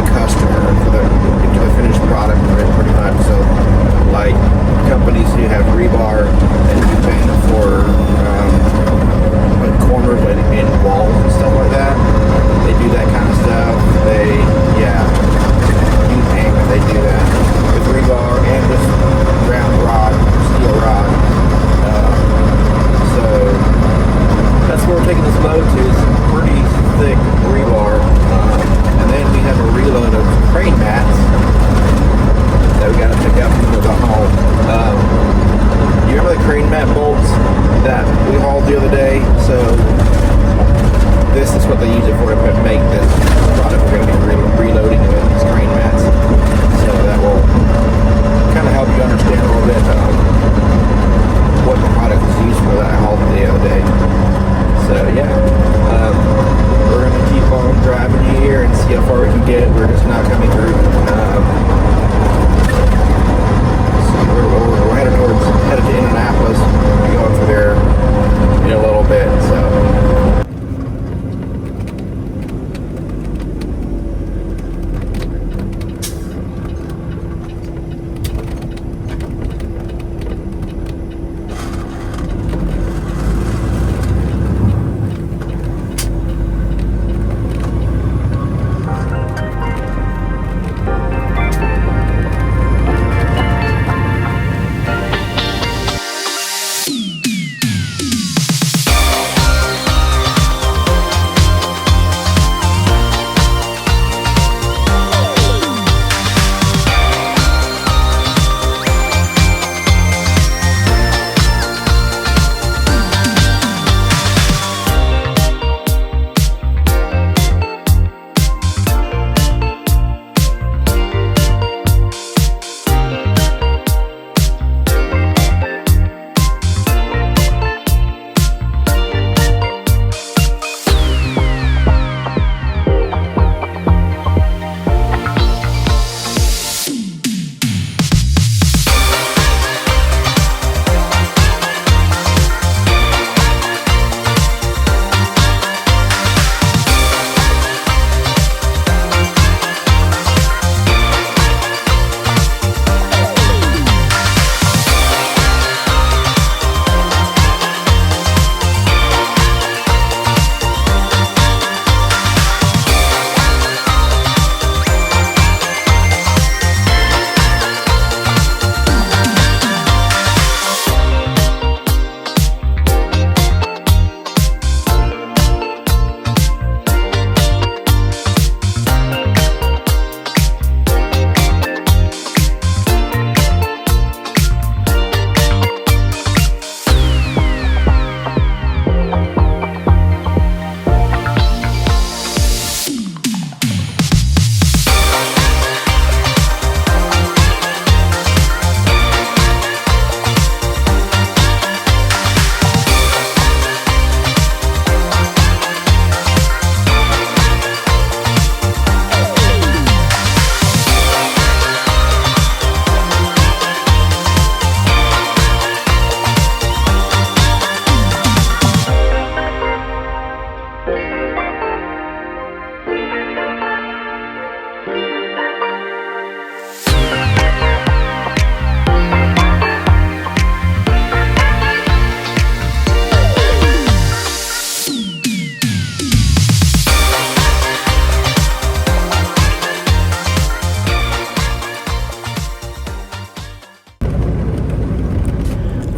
the customer, to the finished product, pretty much. So, like companies who have rebar and do paint for like corners, like in walls and stuff like that, they do that kind of stuff. They do that with rebar and just ground rod, steel rod. So that's where we're taking this load to. Is pretty thick rebar, and then we have a reload of crane mats that we got to pick up when we go home. You remember the crane mat bolts that we hauled the other day? So this is what they use it for, to make this product we're going to be reloading with, these crane mats. So that will kind of help you understand a little bit what the product is used for that I hauled the other day. So yeah, we're going to keep on driving here and see how far we can get. We're just not coming through. We're headed to Indianapolis. We'll be going through there in a little bit. So.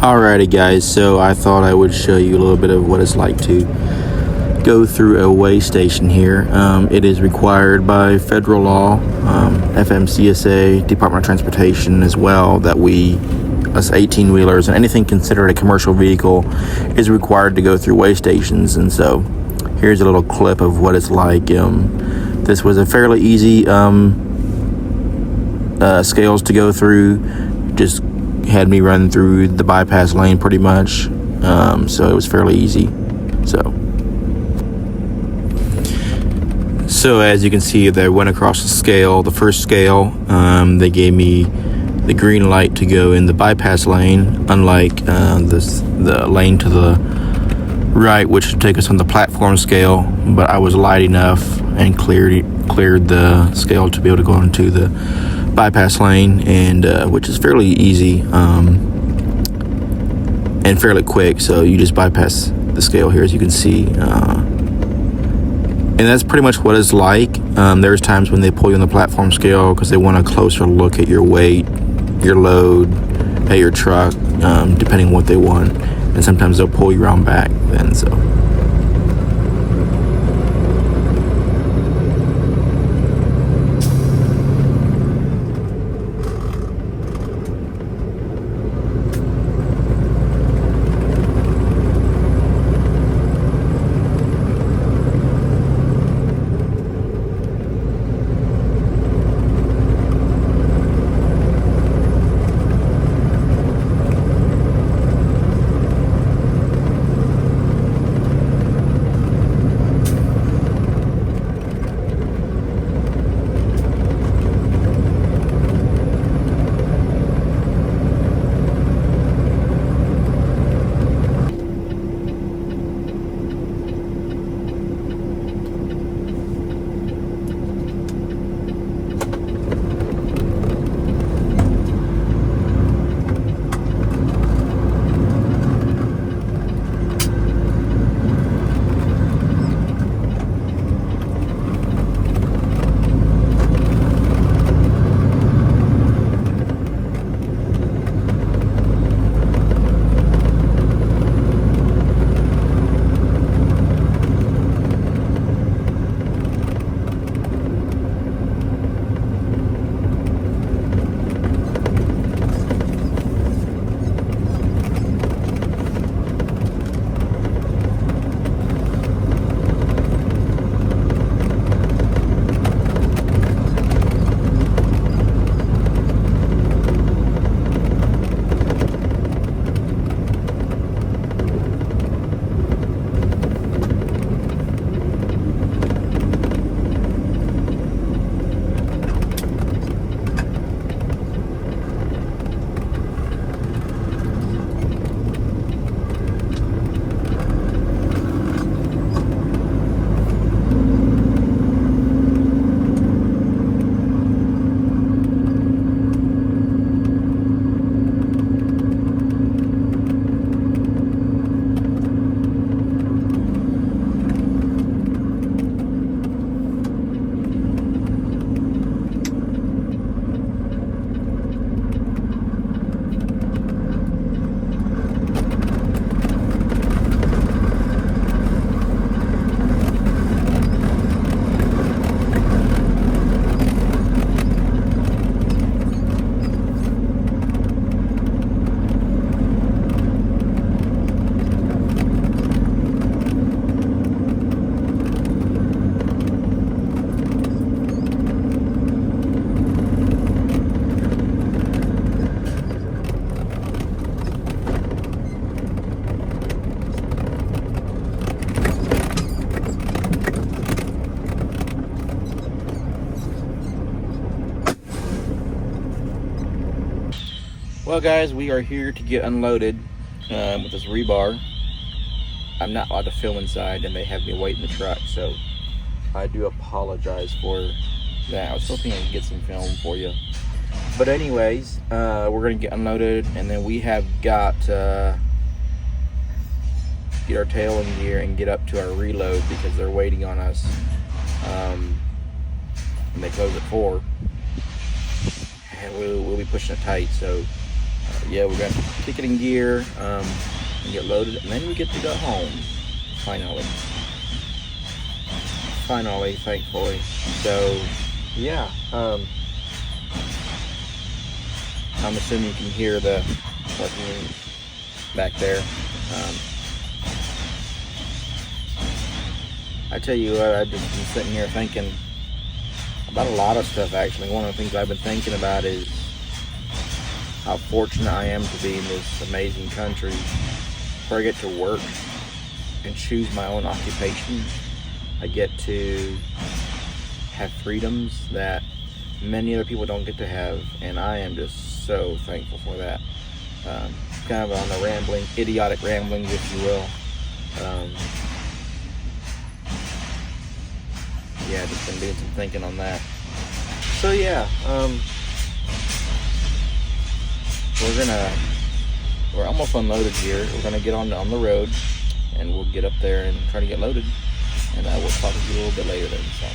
Alrighty guys, so I thought I would show you a little bit of what it's like to go through a weigh station here. It is required by federal law, FMCSA, Department of Transportation as well, that us 18-wheelers and anything considered a commercial vehicle is required to go through weigh stations. And so here's a little clip of what it's like. This was a fairly easy scales to go through. Just had me run through the bypass lane pretty much, so it was fairly easy. So as you can see, they went across the scale, the first scale. They gave me the green light to go in the bypass lane, unlike the lane to the right, which would take us on the platform scale, but I was light enough and cleared the scale to be able to go into the bypass lane, and which is fairly easy and fairly quick. So you just bypass the scale here, as you can see, and that's pretty much what it's like. There's times when they pull you on the platform scale because they want a closer look at your weight, your load, at your truck, depending on what they want, and sometimes they'll pull you around back then. So well, guys, we are here to get unloaded with this rebar. I'm not allowed to film inside, and they have me wait in the truck, so I do apologize for that. I was hoping I could get some film for you. But anyways, we're going to get unloaded, and then we have got to get our tail in gear and get up to our reload because they're waiting on us. And they close at 4. And we'll be pushing it tight, so yeah, we're going to kick it in gear and get loaded, and then we get to go home, finally, thankfully. So yeah, I'm assuming you can hear the working back there. I tell you what, I've just been sitting here thinking about a lot of stuff. Actually, one of the things I've been thinking about is how fortunate I am to be in this amazing country where I get to work and choose my own occupation. I get to have freedoms that many other people don't get to have, and I am just so thankful for that. Kind of on the idiotic ramblings, if you will. Yeah, just been doing some thinking on that. So yeah, we're almost unloaded here. We're gonna get on the road, and we'll get up there and try to get loaded, and we'll probably do a little bit later then. So.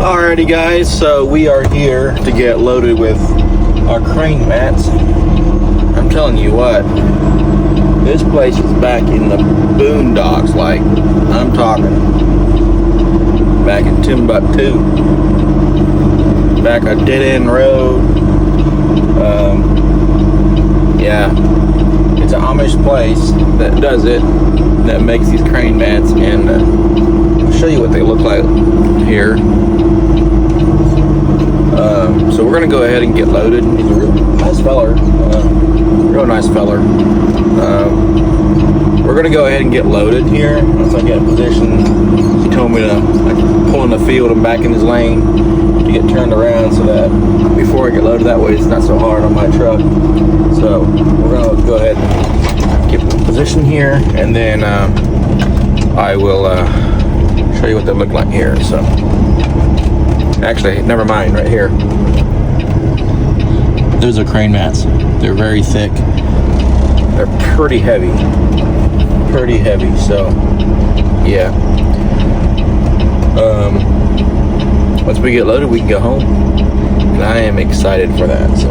Alrighty guys, so we are here to get loaded with our crane mats. I'm telling you what, this place is back in the boondocks, like I'm talking back in Timbuktu, back a dead-end road. Yeah, it's an Amish place that does it, that makes these crane mats, and I'll show you what they look like here. So we're gonna go ahead and get loaded. He's a real nice feller, real nice feller. We're gonna go ahead and get loaded here. Once I get in position, he told me to pull in the field and back in his lane to get turned around so that before I get loaded, that way it's not so hard on my truck. So we're gonna go ahead and get in position here, and then I will show you what they look like here. So, actually, never mind. Right here, those are crane mats. They're very thick. They're pretty heavy. Pretty heavy. So, yeah. Once we get loaded, we can go home, and I am excited for that. So,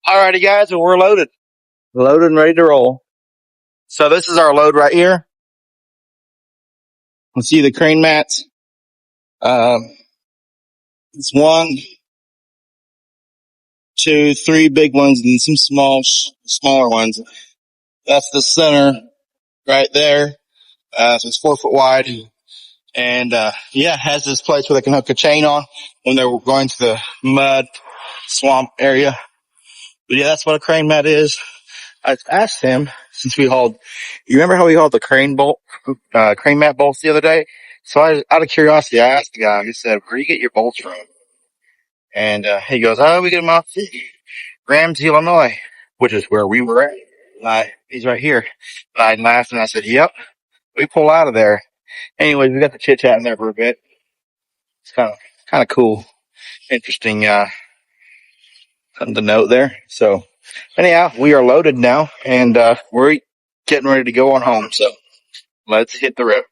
alrighty, guys, well, we're loaded and ready to roll. So this is our load right here. You see the crane mats. It's 1, 2, 3 big ones and some smaller ones. That's the center right there. So it's 4 foot wide. And, yeah, it has this place where they can hook a chain on when they're going to the mud swamp area. But yeah, that's what a crane mat is. I asked him, since you remember how we hauled the crane mat bolts the other day? So out of curiosity, I asked the guy, he said, where do you get your bolts from? And, he goes, oh, we get them off Ramsey, Illinois, which is where we were at. He's right here. And I laughed and I said, yep, we pull out of there. Anyways, we got the chit chat in there for a bit. It's kind of cool, interesting, something to note there. So anyhow, we are loaded now, and we're getting ready to go on home. So let's hit the road.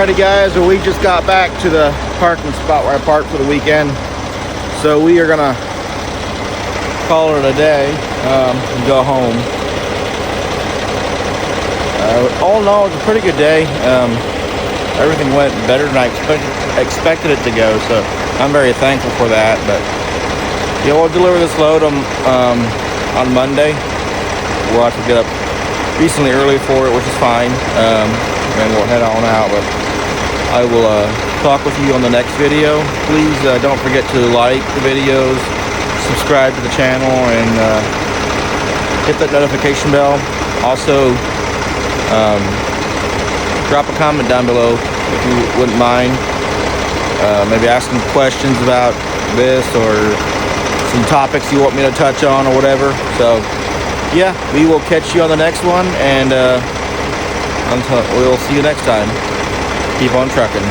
Alrighty guys, well, we just got back to the parking spot where I parked for the weekend. So we are gonna call it a day and go home. All in all, it was a pretty good day. Everything went better than I expected it to go, so I'm very thankful for that. But yeah, we'll deliver this load on Monday. We'll have to get up decently early for it, which is fine, and we'll head on out. But I will talk with you on the next video. Please don't forget to like the videos, subscribe to the channel, and hit that notification bell. Also, drop a comment down below if you wouldn't mind. Maybe ask some questions about this or some topics you want me to touch on or whatever. So yeah, we will catch you on the next one, and we'll see you next time. Keep on trucking.